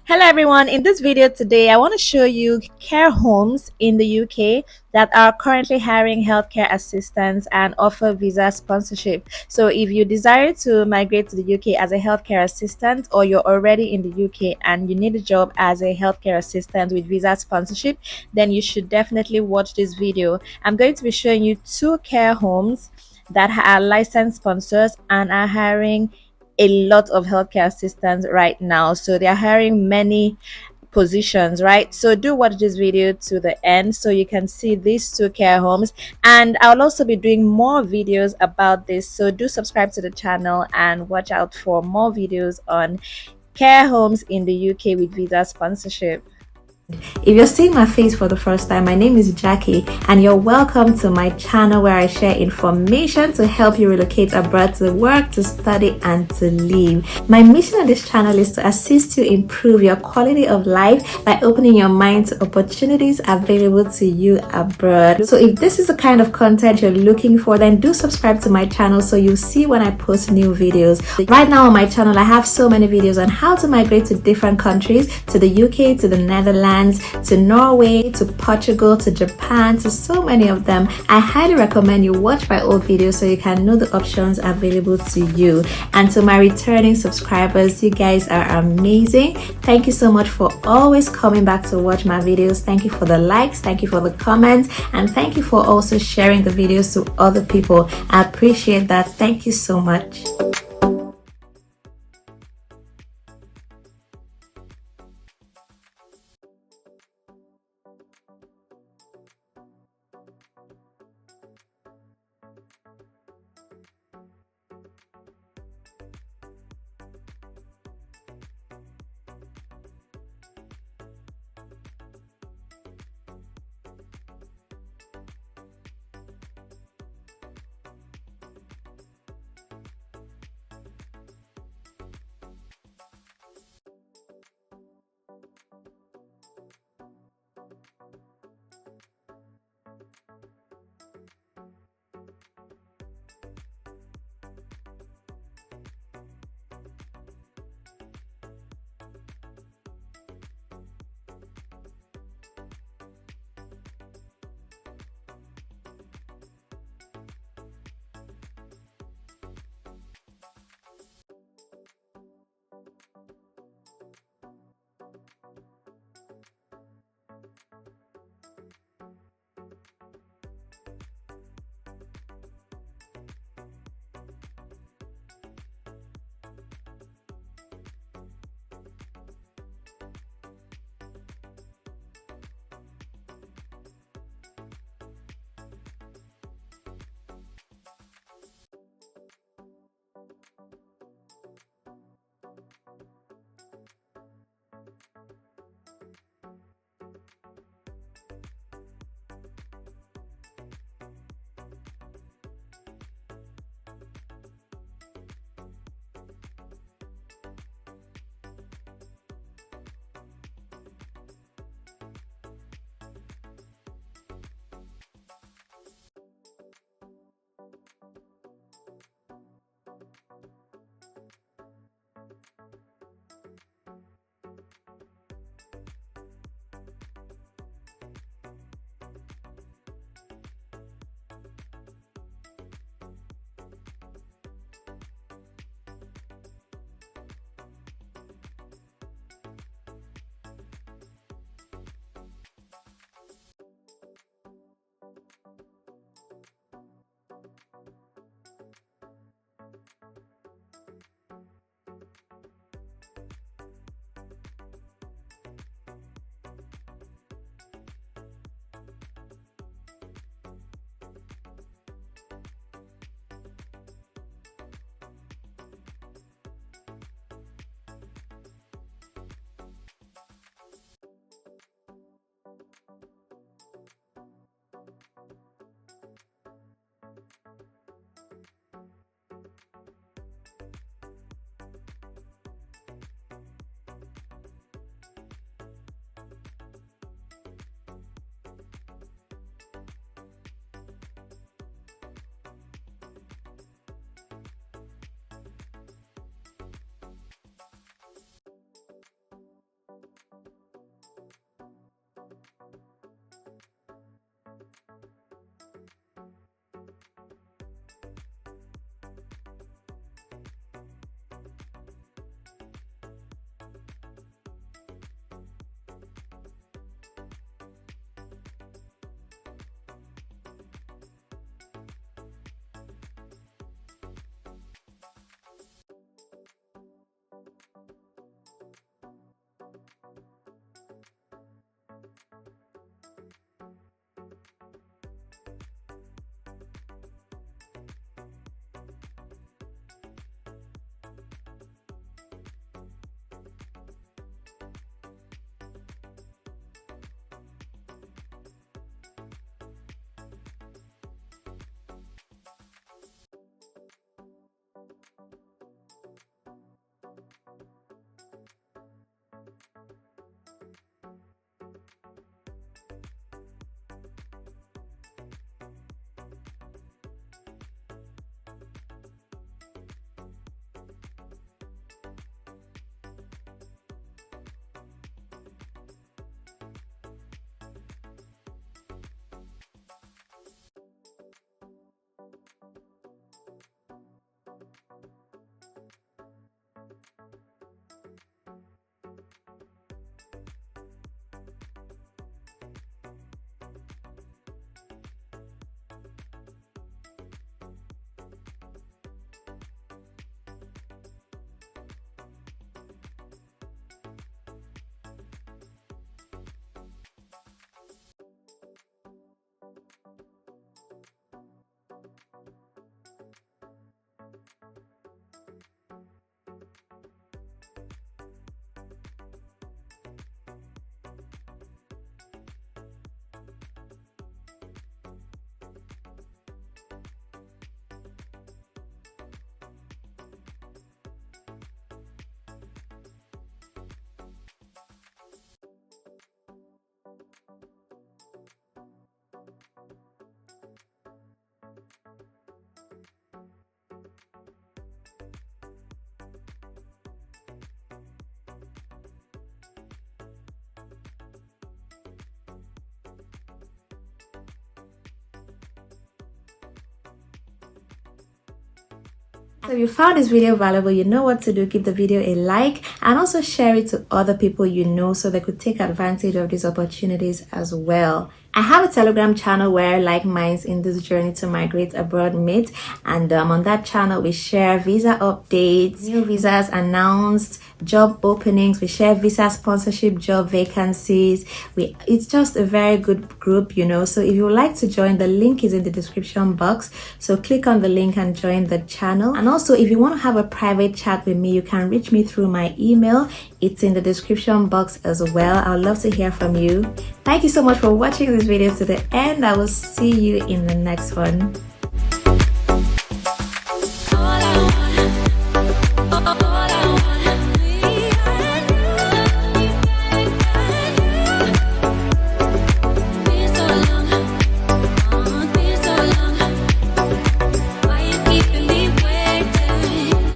Hello everyone, in this video today I want to show you care homes in the UK that are currently hiring healthcare assistants and offer visa sponsorship. So if you desire to migrate to the UK as a healthcare assistant, or you're already in the UK and you need a job as a healthcare assistant with visa sponsorship, then you should definitely watch this video. I'm going to be showing you two care homes that are licensed sponsors and are hiring a lot of healthcare assistants right now. So they're hiring many positions, right? So do watch this video to the end so you can see these two care homes, and I'll also be doing more videos about this. So do subscribe to the channel and watch out for more videos on care homes in the UK with visa sponsorship. If you're seeing my face for the first time, my name is Jackie and you're welcome to my channel where I share information to help you relocate abroad to work, to study and to live. My mission on this channel is to assist you improve your quality of life by opening your mind to opportunities available to you abroad. So if this is the kind of content you're looking for, then do subscribe to my channel so you'll see when I post new videos. Right now on my channel, I have so many videos on how to migrate to different countries, to the UK, to the Netherlands, to Norway, to Portugal, to Japan, to so many of them. I highly recommend you watch my old videos so you can know the options available to you. And to my returning subscribers, you guys are amazing. Thank you so much for always coming back to watch my videos. Thank you for the likes, thank you for the comments, and thank you for also sharing the videos to other people. I appreciate that. Thank you so much. So if you found this video valuable, you know what to do. Give the video a like and also share it to other people you know so they could take advantage of these opportunities as well. I have a Telegram channel where like minds in this journey to migrate abroad meet, and on that channel we share visa updates, new visas announced, job openings, we share visa sponsorship, job vacancies. It's just a very good group, you know. So if you would like to join, the link is in the description box, so click on the link and join the channel. And also if you want to have a private chat with me, you can reach me through my email. It's in the description box as well. I would love to hear from you. Thank you so much for watching this video to the end. I will see you in the next one.